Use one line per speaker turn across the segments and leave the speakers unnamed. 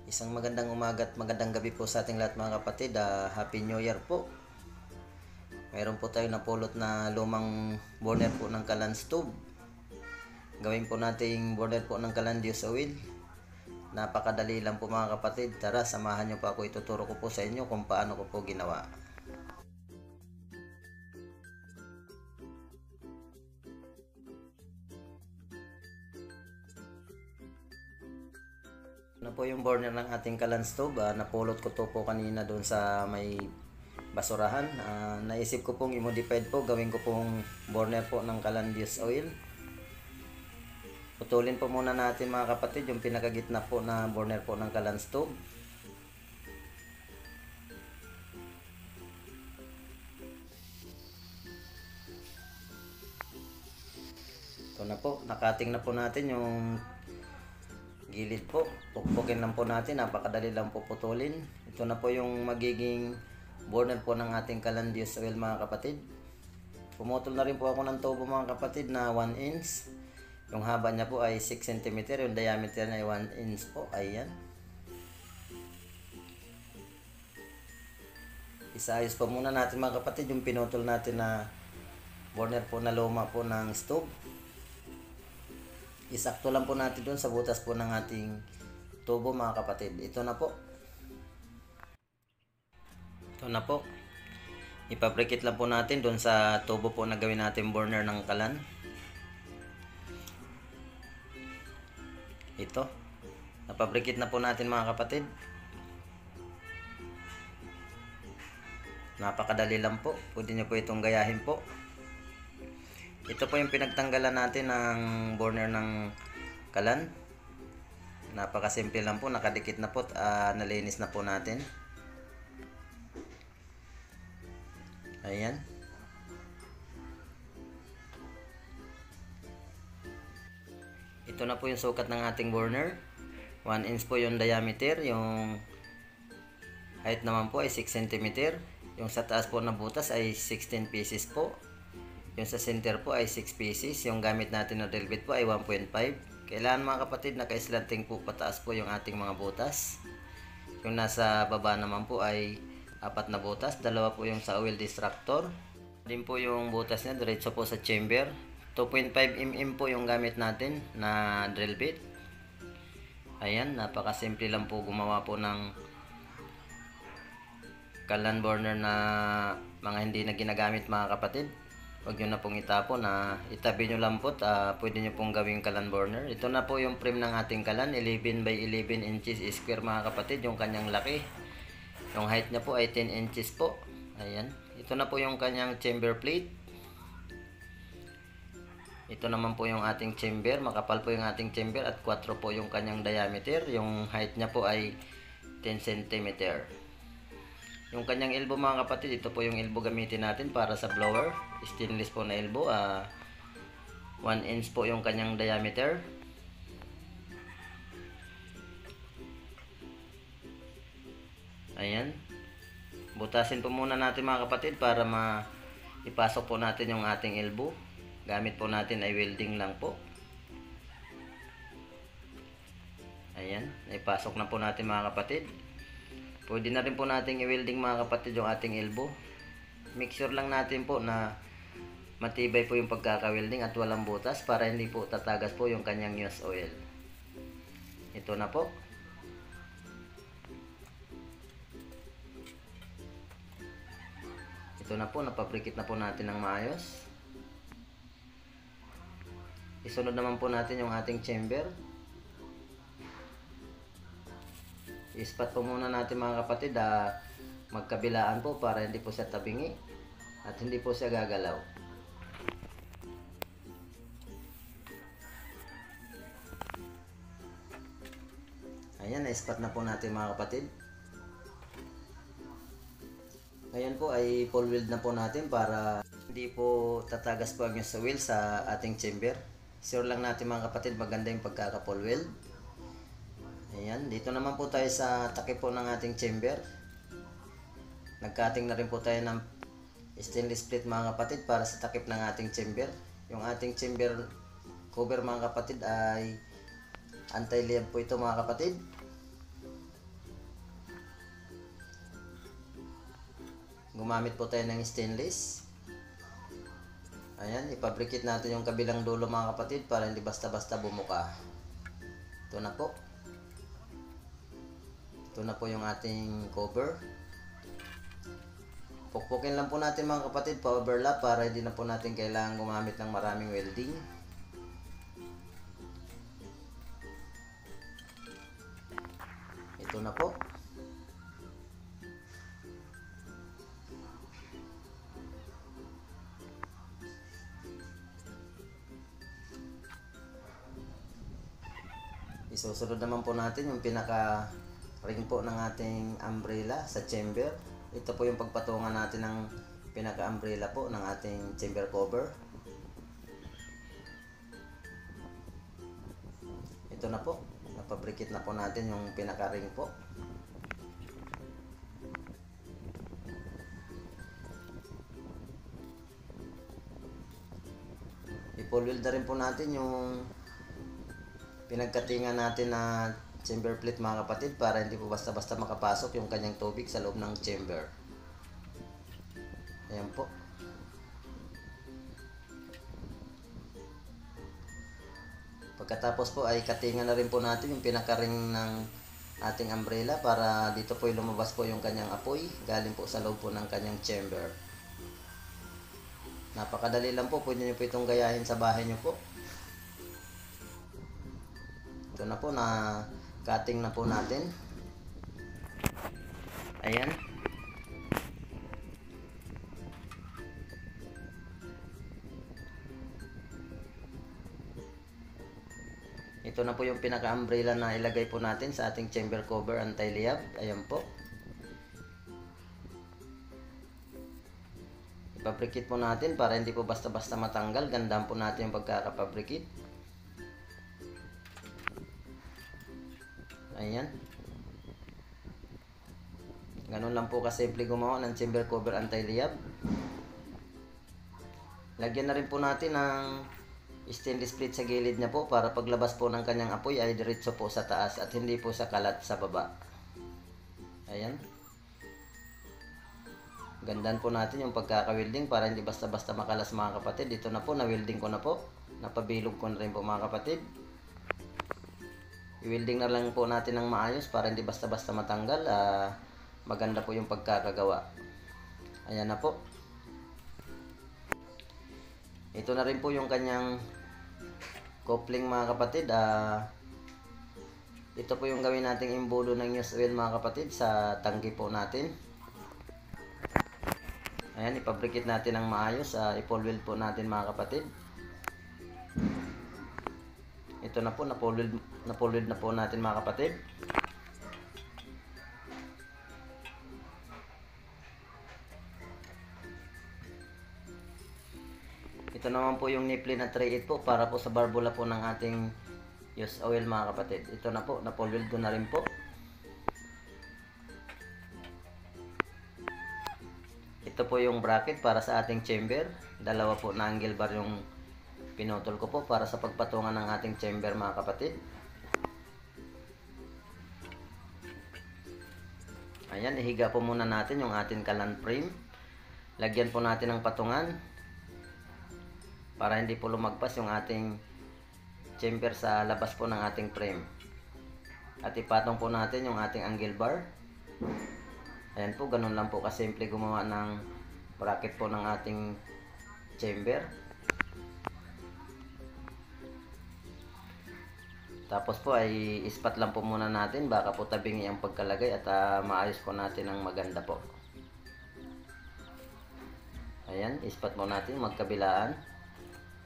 Isang magandang umaga at magandang gabi po sa ating lahat mga kapatid. Happy New Year po. Mayroon po tayo napulot na lumang burner po ng Kalan stove. Gawin po nating burner po ng Kalan Dios oil. Napakadali lang po mga kapatid. Tara, samahan nyo pa ako. Ituturo ko po sa inyo kung paano ko po ginawa. Ano po yung burner ng ating Kalan stove. Napulot ko to po kanina doon sa may basurahan. Naisip ko pong i-modified po. Gawin ko pong burner po ng Kalan Dios oil. Putulin po muna natin mga kapatid yung pinakagitna po na burner po ng Kalan stove. Ito na po, nakating na po natin yung gilid po. Pukpukin lang po natin, napakadali lang po putulin. Ito na po yung magiging burner po ng ating Kalan Dios oil mga kapatid. Pumutol na rin po ako ng tubo mga kapatid na 1 inch. Yung haba niya po ay 6 cm, yung diameter niya ay 1 inch po. Ayan. Isaayos po muna natin mga kapatid yung pinutol natin na burner po na luma po ng stove. Isakto lang po natin doon sa butas po ng ating tubo mga kapatid. Ito na po. Ito na po. Ipabrikit lang po natin doon sa tubo po na gawin natin burner ng Kalan. Ito. Napabrikit na po natin mga kapatid. Napakadali lang po. Pwede nyo po itong gayahin po. Ito po yung pinagtanggalan natin ng burner ng Kalan. Napakasimple lang po. Nakadikit na po. Nalinis na po natin. Ayan. Ito na po yung sukat ng ating burner. 1 inch po yung diameter. Yung height naman po ay 6 cm. Yung sa taas po na butas ay 16 pieces po. Yung sa center po ay 6 pieces. Yung gamit natin na drill bit po ay 1.5. Kailangan mga kapatid naka-slanting po pataas po yung ating mga butas. Yung nasa baba naman po ay 4 na butas. Dalawa po yung sa oil distractor. Din po yung butas niya diretso po sa chamber. 2.5 mm po yung gamit natin na drill bit. Ayan, napakasimple lang po gumawa po ng Kalan burner na mga hindi na ginagamit mga kapatid. Huwag nyo na pong itapon, itabi nyo lang po, pwede nyo pong gawing Kalan burner. Ito na po yung frame ng ating Kalan, 11 by 11 inches square mga kapatid, yung kanyang laki. Yung height niya po ay 10 inches po. Ayan, ito na po yung kanyang chamber plate. Ito naman po yung ating chamber, makapal po yung ating chamber at 4 po yung kanyang diameter. Yung height niya po ay 10 cm. Yung kanyang elbow mga kapatid, ito po yung elbow gamitin natin para sa blower. Stainless po na elbow, 1 inch po yung kanyang diameter. Ayan. Butasin po muna natin mga kapatid para ipasok po natin yung ating elbow. Gamit po natin ay welding lang po. Ayan, ipasok na po natin mga kapatid. Pwede na rin po natin i-welding mga kapatid yung ating elbow. Make sure lang natin po na matibay po yung pagkaka-welding at walang butas para hindi po tatagas po yung kanyang use oil. Ito na po. Ito na po, napabrikit na po natin ng maayos. Isunod naman po natin yung ating chamber. Ispat po muna natin mga kapatid, magkabilaan po para hindi po siya tabingi at hindi po siya gagalaw. Ayan, na-ispat na po natin mga kapatid. Ngayon po ay full weld na po natin para hindi po tatagas po ang sa wheel sa ating chamber. Sure lang natin mga kapatid maganda yung pagkaka-full weld. Ayan, dito naman po tayo sa takip po ng ating chamber. Nagcutting na rin po tayo ng stainless plate mga kapatid para sa takip ng ating chamber. Yung ating chamber cover mga kapatid ay anti-lead po ito mga kapatid. gumamit po tayo ng stainless. Ayan, ipabrikit natin yung kabilang dulo mga kapatid para hindi basta-basta bumuka. Ito na po. Ito na po yung ating cover. Pukpukin lang po natin mga kapatid pa-overlap para hindi na po natin kailangan gumamit ng maraming welding. Ito na po. Isusunod naman po natin yung pinaka ring po ng ating umbrella sa chamber. Ito po yung pagpatungan natin ng pinaka umbrella po ng ating chamber cover. Ito na po, napabrikit na po natin yung pinaka ring po. I-full weld na rin po natin yung pinagkatingan natin na chamber plate mga kapatid para hindi po basta-basta makapasok yung kanyang tubig sa loob ng chamber. Ayan po. Pagkatapos po ay katingan na rin po natin yung pinaka-ring ng ating umbrella para dito po lumabas po yung kanyang apoy galing po sa loob po ng kanyang chamber. Napakadali lang po, pwede nyo po itong gayahin sa bahay nyo po. Ito na po, na cutting na po natin. Ayan. Ito na po yung pinaka-umbrella na ilagay po natin sa ating chamber cover anti-liab. Ayan po. Ipabrikit po natin para hindi po basta-basta matanggal. Gandaan po natin yung pagkakapabrikit. Ayan. Ganun lang po kasimple gumawa ng chamber cover anti-liab. Lagyan na rin po natin ng stainless plate sa gilid niya po para paglabas po ng kanyang apoy ay diretso po sa taas at hindi po sa kalat sa baba. Ayan. Gandaan po natin yung pagkaka-welding para hindi basta-basta makalas mga kapatid. Ito na po, na-welding ko na po. Napabilog ko na rin po mga kapatid. I-welding na lang po natin ng maayos para hindi basta-basta matanggal. Maganda po yung pagkakagawa. Ayan na po. Ito na rin po yung kanyang coupling mga kapatid. Ito po yung gawin nating imbulo ng used oil mga kapatid sa tangki po natin. Ayan, ipabrikit natin ng maayos. I-full weld po natin mga kapatid. Ito na po, na-full weld na po natin mga kapatid. Ito naman po yung nipple na 3/8 po para po sa barbula po ng ating used oil mga kapatid. Ito na po, na-full weld ko na rin po. Ito po yung bracket para sa ating chamber. Dalawa po na angle bar yung pinutol ko po para sa pagpatungan ng ating chamber mga kapatid. Ayan, ihiga po muna natin yung ating kalan frame. Lagyan po natin ng patungan para hindi po lumagpas yung ating chamber sa labas po ng ating frame. At ipatong po natin yung ating angle bar. Ayan po, ganun lang po kasimple gumawa ng bracket po ng ating chamber. Tapos po ay ispat lang po muna natin, baka po tabingi ang pagkalagay at maayos po natin ng maganda po. Ayan, ispat mo natin magkabilaan.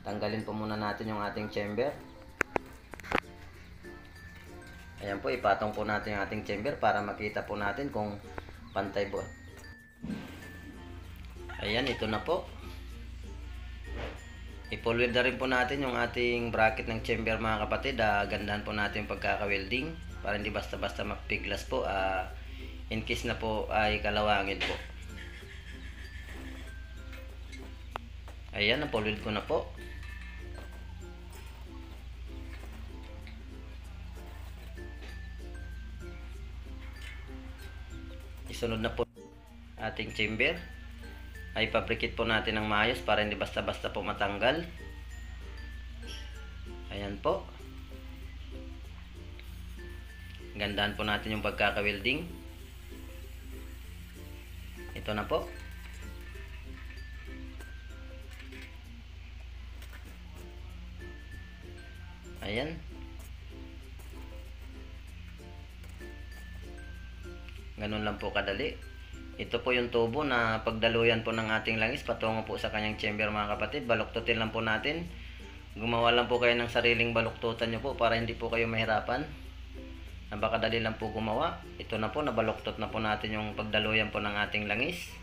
Tanggalin po muna natin yung ating chamber. Ayan po, ipatong po natin yung ating chamber para makita po natin kung pantay po. Ayan, ito na po. I-full weld na rin po natin yung ating bracket ng chamber mga kapatid. Gandaan po natin yung pagkaka-welding para hindi basta-basta mapiglas po. In case na po ay kalawangin po. Ayan, na-full weld ko na po. Isunod na po ating chamber. ay paprikit po natin ng maayos para hindi basta-basta po matanggal. Ayan po. Gandaan po natin yung pagkaka-welding. Ito na po. Ayan. Ganun lang po kadali. Ito po yung tubo na pagdaluyan po ng ating langis patungo po sa kanyang chamber mga kapatid. Baluktutin lang po natin. Gumawa lang po kayo ng sariling baluktutan nyo po para hindi po kayo mahirapan. Napakadali lang po gumawa. Ito na po, nabaluktot na po natin yung pagdaluyan po ng ating langis.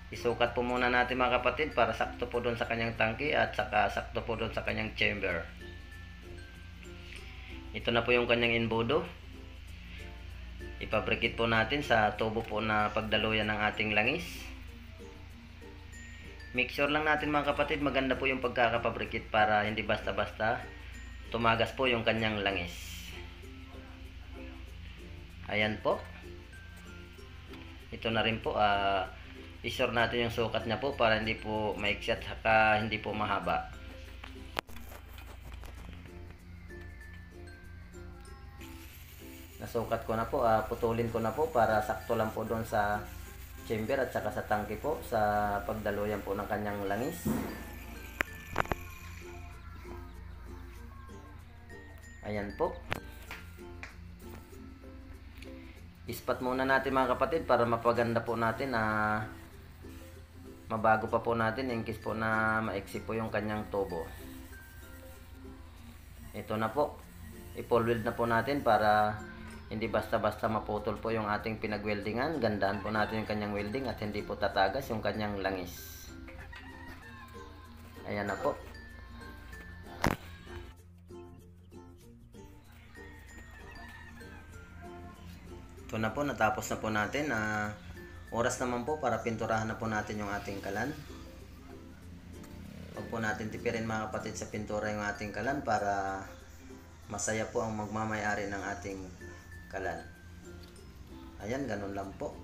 Isukat po muna natin mga kapatid para sakto po doon sa kanyang tangke at saka sakto po doon sa kanyang chamber. Ito na po yung kanyang embudo. Ipabrikit po natin sa tubo po na pagdaluyan ng ating langis. Make sure lang natin mga kapatid, maganda po yung pagkakapabrikit para hindi basta-basta tumagas po yung kanyang langis. Ayan po. Ito na rin po, isure natin yung sukat niya po para hindi po maiksi at saka hindi po mahaba. Nasukat ko na po, putulin ko na po para sakto lang po doon sa chamber at saka sa tangke po sa pagdaluyan po ng kanyang langis. Ayan po. Ispat muna natin mga kapatid para mapaganda po natin na mabago pa po natin in case po na maiksi po yung kanyang tubo. Ito na po. I-full weld na po natin para hindi basta-basta maputol po yung ating pinagweldingan. Gandaan po natin yung kanyang welding at hindi po tatagas yung kanyang langis. Ayan na po. Ito na po, natapos na po natin. Oras naman po para pinturahan na po natin yung ating kalan. Huwag po natin tipirin mga kapatid sa pintura yung ating kalan para masaya po ang magmamayari ng ating kalan. Ayan, ganun lang po.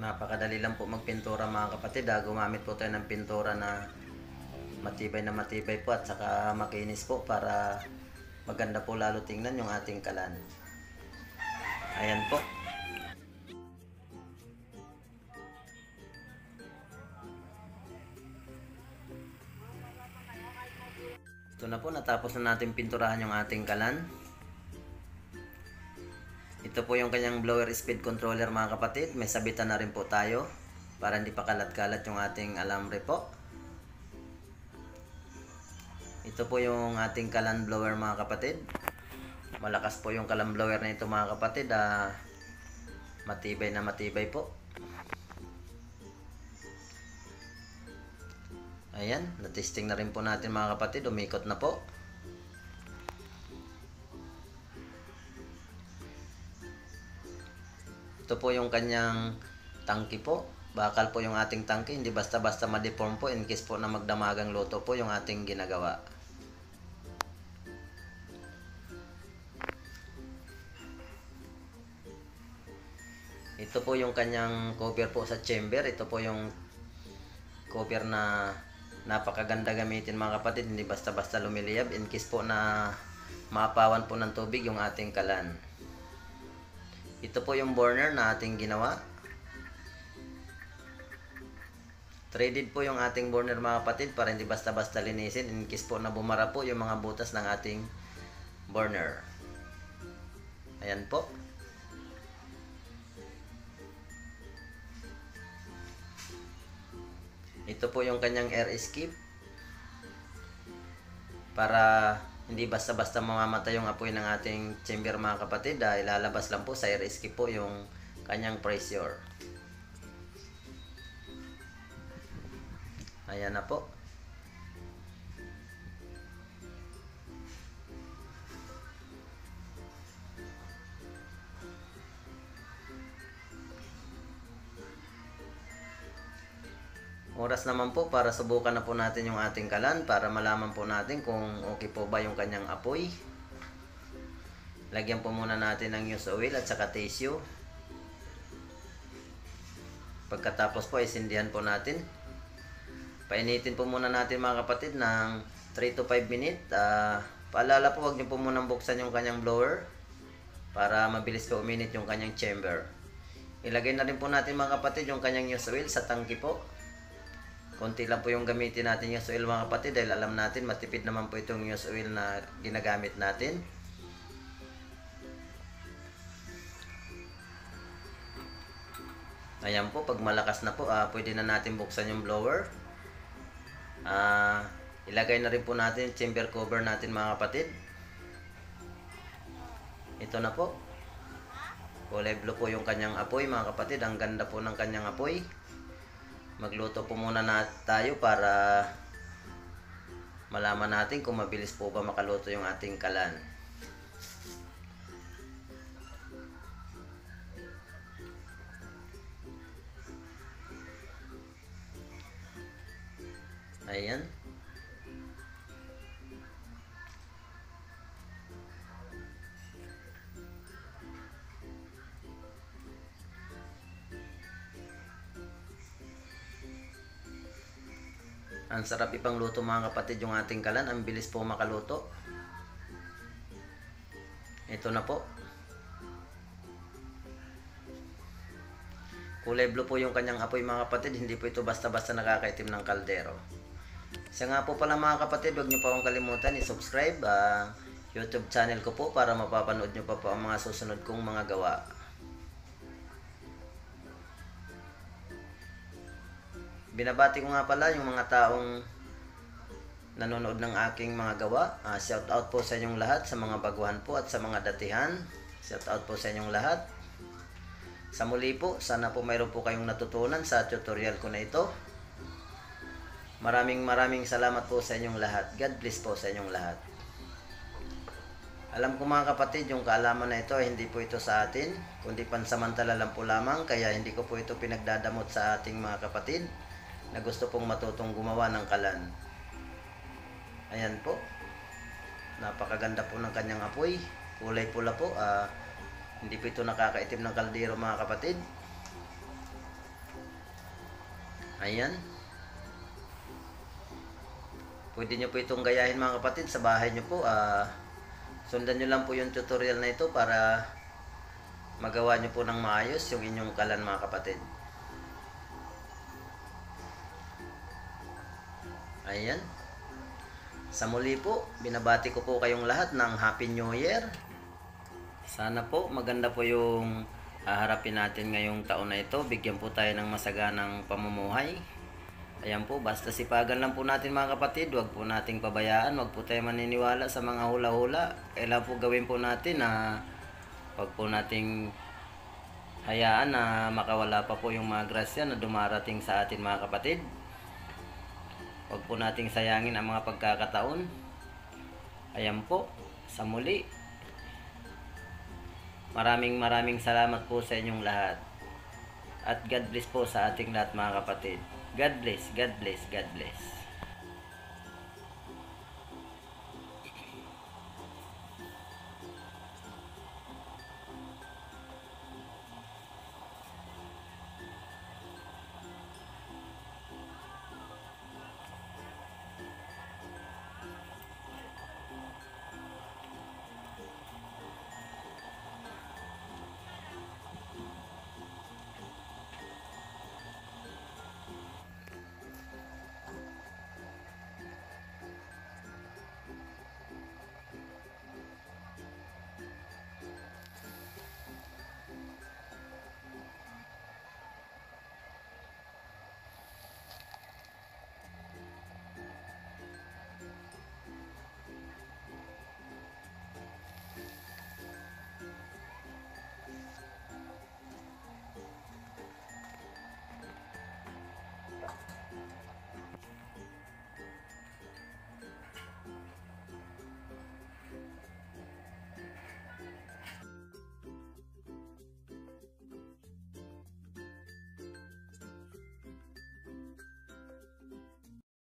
Napakadali lang po magpintura mga kapatid. Gumamit po tayo ng pintura na matibay po at saka makinis po para maganda po lalo tingnan yung ating kalan. Ayan po. Ito na po, natapos na natin pinturahan yung ating kalan. Ito po yung kanyang blower speed controller mga kapatid. May sabitan na rin po tayo para hindi pa kalat-kalat yung ating alambre po. Ito po yung ating kalan blower mga kapatid. Malakas po yung kalan blower na ito mga kapatid. Matibay na matibay po. Ayan, natesting na rin po natin mga kapatid. Umikot na po. Ito po yung kanyang tangke po. Bakal po yung ating tangke. Hindi basta-basta ma-deform po in case po na magdamagang luto po yung ating ginagawa. Ito po yung kanyang cover po sa chamber. Ito po yung cover na napakaganda gamitin mga kapatid. Hindi basta-basta lumiliyab in case po na maapawan po ng tubig yung ating kalan. Ito po yung burner na ating ginawa. Threaded po yung ating burner mga kapatid para hindi basta-basta linisin in case po na bumara po yung mga butas ng ating burner. Ayan po. Ito po yung kanyang air escape para hindi basta-basta mamamatay yung apoy ng ating chamber mga kapatid. Ilalabas lang po sa air escape po yung kanyang pressure. Ayan na po. Oras naman po para subukan na po natin yung ating kalan para malaman po natin kung okay po ba yung kanyang apoy. Lagyan po muna natin ng used oil at saka tissue. Pagkatapos po, isindihan po natin. Painitin po muna natin mga kapatid ng 3 to 5 minutes. Paalala po, huwag niyo po munang buksan yung kanyang blower para mabilis po uminit yung kanyang chamber. Ilagay na rin po natin mga kapatid yung kanyang used oil sa tangki po. Konti lang po yung gamitin natin used oil mga kapatid dahil alam natin matipid naman po itong used oil na ginagamit natin. Ayan po, pag malakas na po, pwede na natin buksan yung blower. Ilagay na rin po natin yung chamber cover natin mga kapatid. Ito na po. Kulay blue po yung kanyang apoy mga kapatid. Ang ganda po ng kanyang apoy. Magluto po muna tayo para malaman natin kung mabilis po ba makaluto yung ating kalan. Ayan. Ang sarap ipangluto mga kapatid yung ating kalan. Ang bilis po makaluto. Ito na po. Kulay blue po yung kanyang apoy mga kapatid. Hindi po ito basta-basta nakakaitim ng kaldero. Siya nga po pala mga kapatid, huwag nyo pa akong kalimutan i-subscribe YouTube channel ko po para mapapanood nyo pa po ang mga susunod kong mga gawa. Binabati ko nga pala yung mga taong nanonood ng aking mga gawa. Shout out po sa inyong lahat, sa mga baguhan po at sa mga datihan. Shout out po sa inyong lahat. Sa muli po, sana po mayroon po kayong natutunan sa tutorial ko na ito. Maraming salamat po sa inyong lahat. God bless po sa inyong lahat. Alam ko mga kapatid, yung kaalaman na ito, hindi po ito sa atin, kundi pansamantala lang po lamang, kaya hindi ko po ito pinagdadamot sa ating mga kapatid na gusto pong matutong gumawa ng kalan. Ayan po. Napakaganda po ng kanyang apoy. Kulay pula po. Hindi po ito nakakaitim ng kaldero mga kapatid. Ayan. Pwede nyo po itong gayahin mga kapatid sa bahay nyo po. Sundan nyo lang po yung tutorial na ito para magawa nyo po ng maayos yung inyong kalan mga kapatid. Ayan. Sa muli po, binabati ko po kayong lahat ng Happy New Year. Sana po maganda po yung haharapin natin ngayong taon na ito. Bigyan po tayo ng masaganang pamumuhay. Ayan po, basta sipagan lang po natin mga kapatid. Huwag po nating pabayaan. Huwag po tayo maniniwala sa mga hula-hula. Kailangan po gawin po natin na huwag po nating hayaan na makawala pa po yung mga grasya na dumarating sa atin mga kapatid. Huwag po nating sayangin ang mga pagkakataon. Ayan po, sa muli. Maraming salamat po sa inyong lahat. At God bless po sa ating lahat mga kapatid. God bless, God bless, God bless.